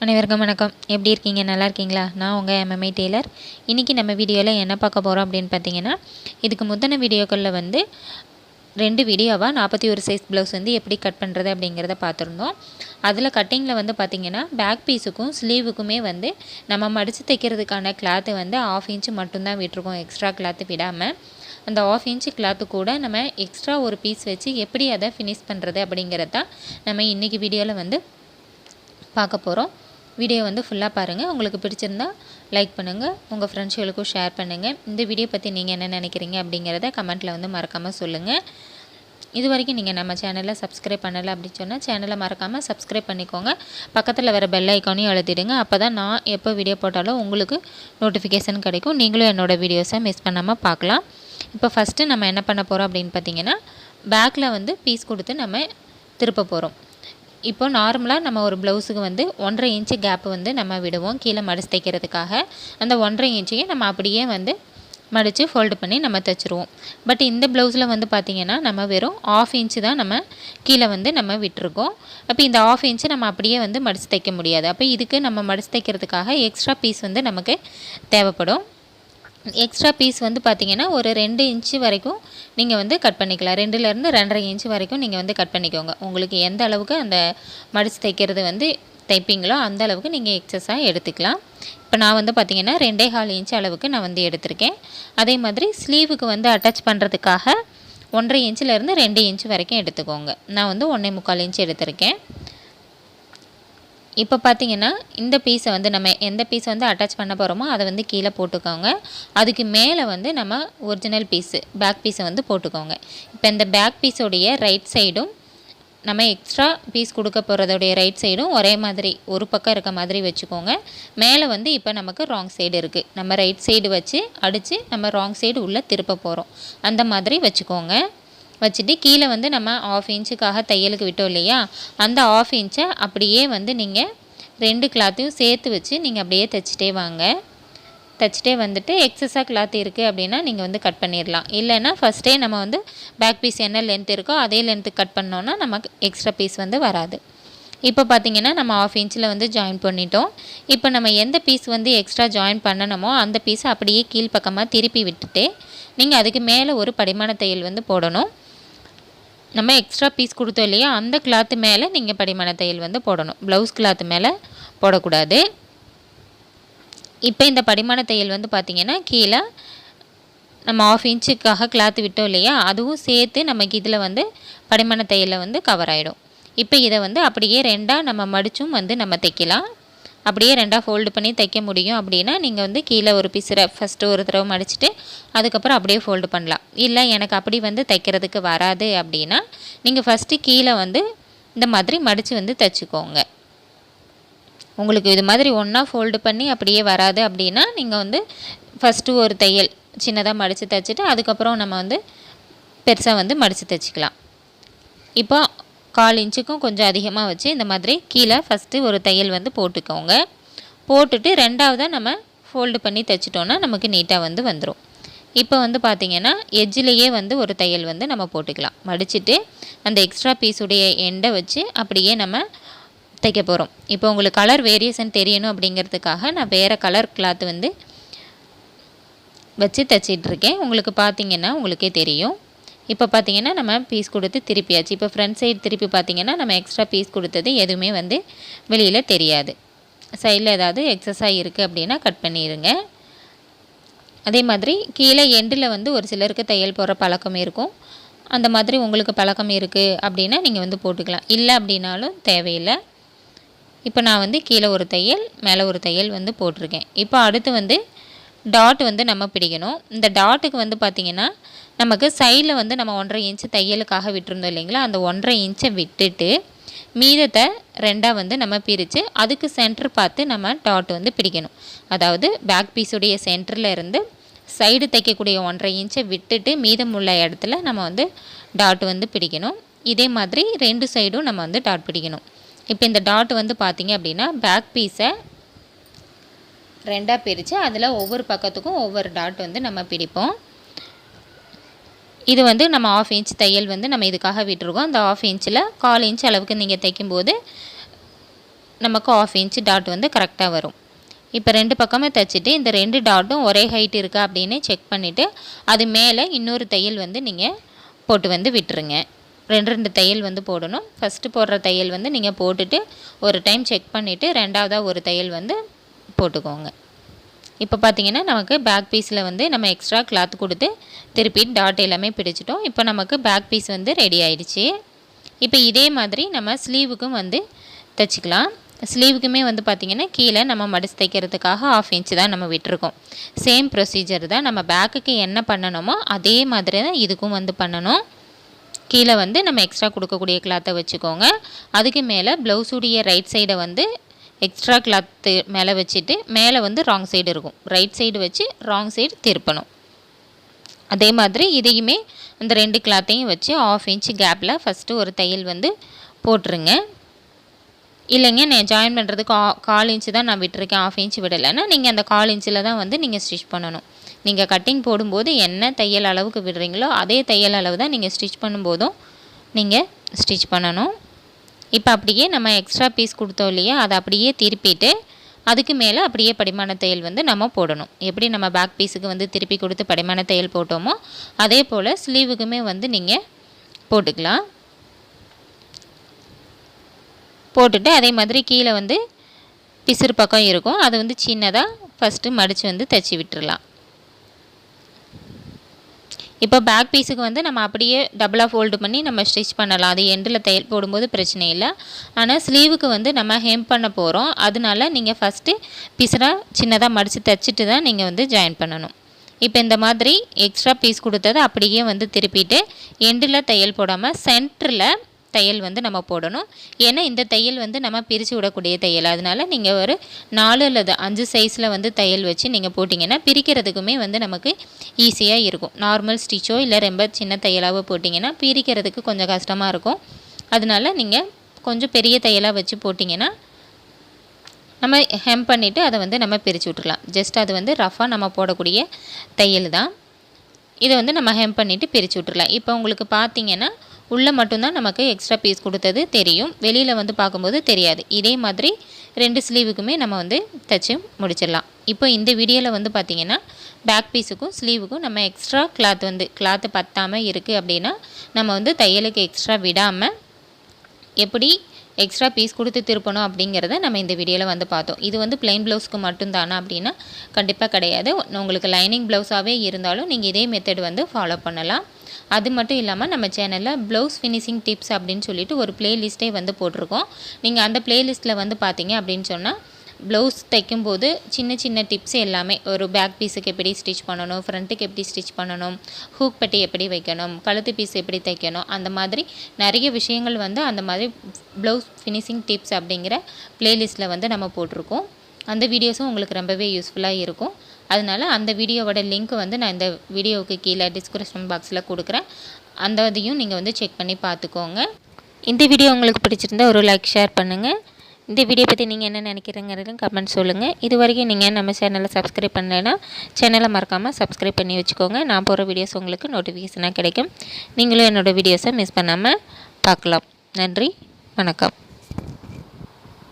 அனைவருக்கும் வணக்கம். எப்படி இருக்கீங்க? நல்லா இருக்கீங்களா? நான் உங்கள் எம்எம்ஐ டெய்லர். இன்றைக்கி நம்ம வீடியோவில் என்ன பார்க்க போகிறோம் அப்படின்னு பார்த்தீங்கன்னா, இதுக்கு முந்தின வீடியோக்களில் வந்து 2 வீடியோவாக 41 சைஸ் ப்ளவுஸ் வந்து எப்படி கட் பண்ணுறது அப்படிங்கிறத பார்த்துருந்தோம். அதில் கட்டிங்கில் வந்து பார்த்திங்கன்னா பேக் பீஸுக்கும் ஸ்லீவுக்குமே வந்து நம்ம மடித்து தைக்கிறதுக்கான கிளாத்து வந்து 1/2 இன்ச்சு மட்டும்தான் விட்டுருக்கோம், எக்ஸ்ட்ரா கிளாத்து விடாமல். அந்த 1/2 இன்ச்சு கிளாத்து கூட நம்ம எக்ஸ்ட்ரா ஒரு பீஸ் வச்சு எப்படி அதை ஃபினிஷ் பண்ணுறது அப்படிங்கிறது தான் நம்ம இன்றைக்கி வீடியோவில் வந்து பார்க்க போகிறோம். வீடியோ வந்து ஃபுல்லாக பாருங்கள். உங்களுக்கு பிடிச்சிருந்தா லைக் பண்ணுங்கள், உங்கள் ஃப்ரெண்ட்ஸ்களுக்கும் ஷேர் பண்ணுங்கள். இந்த வீடியோ பற்றி நீங்கள் என்ன நினைக்கிறீங்க அப்படிங்கிறத கமெண்ட்டில் வந்து மறக்காமல் சொல்லுங்கள். இது வரைக்கும் நீங்கள் நம்ம சேனலில் சப்ஸ்கிரைப் பண்ணலை அப்படின்னு சொன்னால் சேனலை மறக்காமல் சப்ஸ்கிரைப் பண்ணிக்கோங்க. பக்கத்தில் வர பெல் ஐக்கானையும் அழுத்திடுங்க. அப்போ தான் நான் எப்போ வீடியோ போட்டாலும் உங்களுக்கு நோட்டிஃபிகேஷன் கிடைக்கும். நீங்களும் என்னோடய வீடியோஸை மிஸ் பண்ணாமல் பார்க்கலாம். இப்போ ஃபஸ்ட்டு நம்ம என்ன பண்ண போகிறோம் அப்படின்னு பார்த்தீங்கன்னா, பேக்கில் வந்து பீஸ் கொடுத்து நம்ம திருப்ப போகிறோம். இப்போ நார்மலாக நம்ம ஒரு ப்ளவுஸுக்கு வந்து 1.5 இன்ச்சு கேப்பு வந்து நம்ம விடுவோம் கீழே மடித்து தைக்கிறதுக்காக. அந்த 1.5 இன்ச்சையும் நம்ம அப்படியே வந்து மடித்து ஃபோல்டு பண்ணி நம்ம தைச்சிருவோம். பட் இந்த ப்ளவுஸில் வந்து பார்த்திங்கன்னா நம்ம வெறும் 1/2 இன்ச்சு தான் நம்ம கீழே வந்து நம்ம விட்டுருக்கோம். அப்போ இந்த 1/2 இன்ச்சு நம்ம அப்படியே வந்து மடித்து தைக்க முடியாது. அப்போ இதுக்கு நம்ம மடித்து தைக்கிறதுக்காக எக்ஸ்ட்ரா பீஸ் வந்து நமக்கு தேவைப்படும். எக்ஸ்ட்ரா பீஸ் வந்து பார்த்திங்கன்னா ஒரு 2 இன்ச்சு வரைக்கும் நீங்கள் வந்து கட் பண்ணிக்கலாம். 2லேருந்து 2.5 இன்ச்சு வரைக்கும் நீங்கள் வந்து கட் பண்ணிக்கோங்க. உங்களுக்கு எந்த அளவுக்கு அந்த மடித்து தைக்கிறது வந்து தைப்பீங்களோ அந்த அளவுக்கு நீங்கள் எக்ஸஸாக எடுத்துக்கலாம். இப்போ நான் வந்து பார்த்திங்கன்னா 2.25 இன்ச்சு அளவுக்கு நான் வந்து எடுத்திருக்கேன். அதே மாதிரி ஸ்லீவுக்கு வந்து அட்டாச் பண்ணுறதுக்காக 1.5 இன்ச்சிலேருந்து 2 இன்ச்சு வரைக்கும் எடுத்துக்கோங்க. நான் வந்து 1.25 இன்ச்சு எடுத்திருக்கேன். இப்போ பார்த்திங்கன்னா இந்த பீஸை வந்து நம்ம எந்த பீஸை வந்து அட்டாச் பண்ண போகிறோமோ அதை வந்து கீழே போட்டுக்கோங்க. அதுக்கு மேலே வந்து நம்ம ஒரிஜினல் பீஸு பேக் பீஸை வந்து போட்டுக்கோங்க. இப்போ இந்த பேக் பீஸோடைய ரைட் சைடும் நம்ம எக்ஸ்ட்ரா பீஸ் கொடுக்க போகிறதோடைய ரைட் சைடும் ஒரே மாதிரி ஒரு பக்கம் இருக்க மாதிரி வச்சுக்கோங்க. மேலே வந்து இப்போ நமக்கு ராங் சைடு இருக்குது. நம்ம ரைட் சைடு வச்சு அடித்து நம்ம ராங் சைடு உள்ளே திருப்ப போகிறோம். அந்த மாதிரி வச்சுக்கோங்க. வச்சுட்டு கீழே வந்து நம்ம 1/2 இன்ச்சுக்காக தையலுக்கு விட்டோம் இல்லையா, அந்த 1/2 இன்ச்சை அப்படியே வந்து நீங்கள் 2 கிளாத்தையும் சேர்த்து வச்சு நீங்கள் அப்படியே தைச்சிட்டே வாங்க. தைச்சிட்டே வந்துட்டு எக்ஸஸாக கிளாத் இருக்குது அப்படின்னா நீங்கள் வந்து கட் பண்ணிடலாம். இல்லைன்னா ஃபஸ்ட்டே நம்ம வந்து பேக் பீஸ் என்ன லென்த் இருக்கோ அதே லென்த்து கட் பண்ணோன்னா நமக்கு எக்ஸ்ட்ரா பீஸ் வந்து வராது. இப்போ பார்த்திங்கன்னா நம்ம 1/2 இன்ச்சில் வந்து ஜாயின் பண்ணிட்டோம். இப்போ நம்ம எந்த பீஸ் வந்து எக்ஸ்ட்ரா ஜாயின் பண்ணணுமோ அந்த பீஸை அப்படியே கீழ்ப்பக்கமாக திருப்பி விட்டுட்டு நீங்கள் அதுக்கு மேலே ஒரு படிமான தையல் வந்து போடணும். நம்ம எக்ஸ்ட்ரா பீஸ் கொடுத்தோம் இல்லையா, அந்த கிளாத்து மேலே நீங்கள் படிமான தையல் வந்து போடணும். ப்ளவுஸ் கிளாத்து மேலே போடக்கூடாது. இப்போ இந்த படிமான தையல் வந்து பார்த்திங்கன்னா கீழே நம்ம 1/2 இன்ச்சுக்காக கிளாத்து விட்டோம் இல்லையா, அதுவும் சேர்த்து நமக்கு இதில் வந்து படிமான தையலில் வந்து கவர் ஆகிடும். இப்போ இதை வந்து அப்படியே 2ஆக நம்ம மடித்தும் வந்து நம்ம தைக்கலாம். அப்படியே 2ஆக ஃபோல்டு பண்ணி தைக்க முடியும் அப்படின்னா நீங்கள் வந்து கீழே ஒரு பீஸரை ஃபஸ்ட்டு ஒரு தடவை மடிச்சுட்டு அதுக்கப்புறம் அப்படியே ஃபோல்டு பண்ணலாம். இல்லை எனக்கு அப்படி வந்து தைக்கிறதுக்கு வராது அப்படின்னா நீங்கள் ஃபஸ்ட்டு கீழே வந்து இந்த மாதிரி மடித்து வந்து தைச்சிக்கோங்க. உங்களுக்கு இது மாதிரி ஒன்றா ஃபோல்டு பண்ணி அப்படியே வராது அப்படின்னா நீங்கள் வந்து ஃபஸ்ட்டு ஒரு தையல் சின்னதாக மடித்து தைச்சிட்டு அதுக்கப்புறம் நம்ம வந்து பெருசாக வந்து மடித்து தைச்சிக்கலாம். இப்போ 1/4 இன்ச்சுக்கும் கொஞ்சம் அதிகமாக வச்சு இந்த மாதிரி கீழே ஃபஸ்ட்டு ஒரு தையல் வந்து போட்டுக்கோங்க. போட்டுட்டு 2ஆவதாக நம்ம ஃபோல்டு பண்ணி தைச்சிட்டோன்னா நமக்கு நீட்டாக வந்து வந்துடும். இப்போ வந்து பார்த்திங்கன்னா எஜ்ஜிலேயே வந்து ஒரு தையல் வந்து நம்ம போட்டுக்கலாம். மடிச்சுட்டு அந்த எக்ஸ்ட்ரா பீஸுடைய எண்டை வச்சு அப்படியே நம்ம தைக்க போகிறோம். இப்போ உங்களுக்கு கலர் வேரியேஷன் தெரியணும் அப்படிங்கிறதுக்காக நான் வேறு கலர் கிளாத் வந்து வச்சு தைச்சிட்ருக்கேன். உங்களுக்கு பார்த்திங்கன்னா உங்களுக்கே தெரியும். இப்போ பார்த்திங்கன்னா நம்ம பீஸ் கொடுத்து திருப்பியாச்சு. இப்போ ஃப்ரண்ட் சைடு திருப்பி பார்த்திங்கன்னா நம்ம எக்ஸ்ட்ரா பீஸ் கொடுத்தது எதுவுமே வந்து வெளியில் தெரியாது. சைடில் ஏதாவது எக்ஸஸாக இருக்குது அப்படின்னா கட் பண்ணிடுங்க. அதே மாதிரி கீழே எண்டில் வந்து ஒரு சிலருக்கு தையல் போடுற பழக்கம் இருக்கும். அந்த மாதிரி உங்களுக்கு பழக்கம் இருக்குது அப்படின்னா நீங்கள் வந்து போட்டுக்கலாம். இல்லை அப்படின்னாலும் தேவையில்லை. இப்போ நான் வந்து கீழே ஒரு தையல் மேலே ஒரு தையல் வந்து போட்டிருக்கேன். இப்போ அடுத்து வந்து டாட் வந்து நம்ம பிடிக்கணும். இந்த டாட்டுக்கு வந்து பார்த்திங்கன்னா நமக்கு சைடில் வந்து நம்ம 1.5 இன்ச்சு தையலுக்காக விட்டுருந்தோம் இல்லைங்களா, அந்த 1.5 இன்ச்சை விட்டுட்டு மீதத்தை 2ஆக வந்து நம்ம பிரித்து அதுக்கு சென்டர் பார்த்து நம்ம டாட் வந்து பிடிக்கணும். அதாவது பேக் பீஸுடைய சென்டரில் இருந்து சைடு தைக்கக்கூடிய 1.5 இன்ச்சை விட்டுட்டு மீதமுள்ள இடத்துல நம்ம வந்து டாட் வந்து பிடிக்கணும். இதே மாதிரி 2 சைடும் நம்ம வந்து டாட் பிடிக்கணும். இப்போ இந்த டாட் வந்து பார்த்திங்க அப்படின்னா பேக் பீஸை 2ஆக பிரித்து அதில் ஒவ்வொரு பக்கத்துக்கும் ஒவ்வொரு டாட் வந்து நம்ம பிடிப்போம். இது வந்து நம்ம 1/2 இன்ச் தையல் வந்து நம்ம இதுக்காக விட்டுருக்கோம். அந்த 1/2 இன்ச்சில் 1/4 இன்ச் அளவுக்கு நீங்கள் தைக்கும்போது நமக்கு 1/2 இன்ச் டாட் வந்து கரெக்டாக வரும். இப்போ 2 பக்கமும் தைச்சிட்டு இந்த 2 டாட்டும் ஒரே ஹைட் இருக்கா அப்படின்னு செக் பண்ணிவிட்டு அது மேலே இன்னொரு தையல் வந்து நீங்கள் போட்டு வந்து விட்டுருங்க. 2 தையல் வந்து போடணும். ஃபஸ்ட்டு போடுற தையல் வந்து நீங்கள் போட்டுட்டு ஒரு டைம் செக் பண்ணிவிட்டு ரெண்டாவதாக ஒரு தையல் வந்து போட்டுக்கோங்க. இப்போ பார்த்தீங்கன்னா நமக்கு பேக் பீஸில் வந்து நம்ம எக்ஸ்ட்ரா கிளாத் கொடுத்து திருப்பி டாட் எல்லாமே பிடிச்சிட்டோம். இப்போ நமக்கு பேக் பீஸ் வந்து ரெடி ஆயிடுச்சு. இப்போ இதே மாதிரி நம்ம ஸ்லீவுக்கும் வந்து தைச்சிக்கலாம். ஸ்லீவுக்குமே வந்து பார்த்திங்கன்னா கீழே நம்ம மடிச்சு தைக்கிறதுக்காக 1/2 இன்ச் தான் நம்ம விட்டுருக்கோம். சேம் ப்ரொசீஜர் தான். நம்ம பேக்குக்கு என்ன பண்ணணுமோ அதே மாதிரி தான் இதுக்கும் வந்து பண்ணணும். கீழே வந்து நம்ம எக்ஸ்ட்ரா கொடுக்கக்கூடிய கிளாத்தை வச்சுக்கோங்க. அதுக்கு மேலே ப்ளவுஸுடைய ரைட் சைடை வந்து எக்ஸ்ட்ரா கிளாத்து மேலே வச்சுட்டு மேலே வந்து ராங் சைடு இருக்கும். ரைட் சைடு வச்சு ராங் சைடு திருப்பணும். அதே மாதிரி இதையுமே இந்த 2 கிளாத்தையும் வச்சு 1/2 இன்ச் கேப்பில் ஃபஸ்ட்டு ஒரு தையல் வந்து போட்டுருங்க. இல்லைங்க நான் ஜாயின் பண்ணுறதுக்கு 1/4 இன்ச்சு தான் நான் விட்டுருக்கேன், 1/2 இன்ச் விடலைன்னா நீங்கள் அந்த 1/4 இன்ச்சில் தான் வந்து நீங்கள் ஸ்டிச் பண்ணணும். நீங்கள் கட்டிங் போடும்போது என்ன தையல் அளவுக்கு விடுறீங்களோ அதே தையல் அளவு தான் நீங்கள் ஸ்டிச் பண்ணும்போதும் நீங்கள் ஸ்டிச் பண்ணணும். இப்போ அப்படியே நம்ம எக்ஸ்ட்ரா பீஸ் கொடுத்தோம் இல்லையா, அதை அப்படியே திருப்பிட்டு அதுக்கு மேலே அப்படியே படிமான தையல் வந்து நம்ம போடணும். எப்படி நம்ம பேக் பீஸுக்கு வந்து திருப்பி கொடுத்து படிமான தையல் போட்டோமோ அதே போல் ஸ்லீவுக்குமே வந்து நீங்கள் போட்டுக்கலாம். போட்டுட்டு அதே மாதிரி கீழே வந்து பிசுறு பக்கம் இருக்கும், அது வந்து சின்னதாக ஃபஸ்ட்டு மடித்து வந்து தைச்சி விட்டுடலாம். இப்போ பேக் பீஸுக்கு வந்து நம்ம அப்படியே டபுளாக ஃபோல்டு பண்ணி நம்ம ஸ்டிச் பண்ணலாம். அது எண்டில் தையல் போடும்போது பிரச்சனை இல்லை. ஆனால் ஸ்லீவுக்கு வந்து நம்ம ஹெம் பண்ண போகிறோம். அதனால நீங்கள் ஃபஸ்ட்டு பீஸராக சின்னதாக மடித்து தைச்சிட்டு தான் நீங்கள் வந்து ஜாயின் பண்ணணும். இப்போ இந்த மாதிரி எக்ஸ்ட்ரா பீஸ் கொடுத்தது அப்படியே வந்து திருப்பிட்டு எண்டில் தையல் போடாமல் சென்டரில் தையல் வந்து நம்ம போடணும். ஏன்னா இந்த தையல் வந்து நம்ம பிரித்து விடக்கூடிய தையல். அதனால் நீங்கள் ஒரு 4 அல்லது 5 சைஸில் வந்து தையல் வச்சு நீங்கள் போட்டிங்கன்னா பிரிக்கிறதுக்குமே வந்து நமக்கு ஈஸியாக இருக்கும். நார்மல் ஸ்டிச்சோ இல்லை ரொம்ப சின்ன தையலாகவோ போட்டிங்கன்னா பிரிக்கிறதுக்கு கொஞ்சம் கஷ்டமாக இருக்கும். அதனால் நீங்கள் கொஞ்சம் பெரிய தையலாக வச்சு போட்டிங்கன்னா நம்ம ஹெம் பண்ணிவிட்டு அதை வந்து நம்ம பிரித்து விட்டுடலாம். ஜஸ்ட் அது வந்து ரஃபாக நம்ம போடக்கூடிய தையல் தான். இதை வந்து நம்ம ஹெம் பண்ணிவிட்டு பிரித்து விட்டுடலாம். இப்போ உங்களுக்கு பார்த்தீங்கன்னா உள்ளே மட்டும்தான் நமக்கு எக்ஸ்ட்ரா பீஸ் கொடுத்தது தெரியும், வெளியில் வந்து பார்க்கும்போது தெரியாது. இதே மாதிரி 2 ஸ்லீவுக்குமே நம்ம வந்து தைச்சி முடிச்சிடலாம். இப்போ இந்த வீடியோவில் வந்து பார்த்திங்கன்னா பேக் பீஸுக்கும் ஸ்லீவுக்கும் நம்ம எக்ஸ்ட்ரா கிளாத்து பத்தாமல் இருக்குது அப்படின்னா நம்ம வந்து தையலுக்கு எக்ஸ்ட்ரா விடாமல் எப்படி எக்ஸ்ட்ரா பீஸ் கொடுத்து திருப்பணும் அப்படிங்கிறத நம்ம இந்த வீடியோவில் வந்து பார்த்தோம். இது வந்து பிளைன் ப்ளவுஸ்க்கு மட்டும்தானா அப்படின்னா கண்டிப்பாக கிடையாது. உங்களுக்கு லைனிங் ப்ளவுஸாகவே இருந்தாலும் நீங்கள் இதே மெத்தட் வந்து ஃபாலோ பண்ணலாம். அது மட்டும் இல்லாமல் நம்ம சேனலில் ப்ளவுஸ் ஃபினிஷிங் டிப்ஸ் அப்படின்னு சொல்லிட்டு ஒரு ப்ளேலிஸ்ட்டே வந்து போட்டிருக்கோம். நீங்கள் அந்த ப்ளேலிஸ்ட்டில் வந்து பார்த்தீங்க அப்படின்னு சொன்னால் ப்ளவுஸ் தைக்கும்போது சின்ன சின்ன டிப்ஸ் எல்லாமே, ஒரு பேக் பீஸுக்கு எப்படி ஸ்டிச் பண்ணணும், ஃப்ரண்ட்டுக்கு எப்படி ஸ்டிச் பண்ணணும், ஹூக் பட்டி எப்படி வைக்கணும், கழுத்து பீஸ் எப்படி தைக்கணும், அந்த மாதிரி நிறைய விஷயங்கள் வந்து அந்த மாதிரி ப்ளவுஸ் ஃபினிஷிங் டிப்ஸ் அப்படிங்கிற ப்ளேலிஸ்ட்டில் வந்து நம்ம போட்டிருக்கோம். அந்த வீடியோஸும் உங்களுக்கு ரொம்பவே யூஸ்ஃபுல்லாக இருக்கும். அதனால் அந்த வீடியோவோட லிங்க் வந்து நான் இந்த வீடியோவுக்கு கீழே டிஸ்கிரிப்ஷன் பாக்ஸில் கொடுக்குறேன். அந்த இதையும் நீங்கள் வந்து செக் பண்ணி பார்த்துக்கோங்க. இந்த வீடியோ உங்களுக்கு பிடிச்சிருந்தா ஒரு லைக் ஷேர் பண்ணுங்கள். இந்த வீடியோ பற்றி நீங்கள் என்ன நினைக்கிறீங்கிறதும் கமெண்ட் சொல்லுங்கள். இது வரைக்கும் நீங்கள் நம்ம சேனலை சப்ஸ்கிரைப் பண்ணலைன்னா சேனலை மறக்காமல் சப்ஸ்கிரைப் பண்ணி வச்சுக்கோங்க. நான் போகிற வீடியோஸ் உங்களுக்கு நோட்டிஃபிகேஷனாக கிடைக்கும். நீங்களும் என்னோடய வீடியோஸை மிஸ் பண்ணாமல் பார்க்கலாம். நன்றி, வணக்கம்.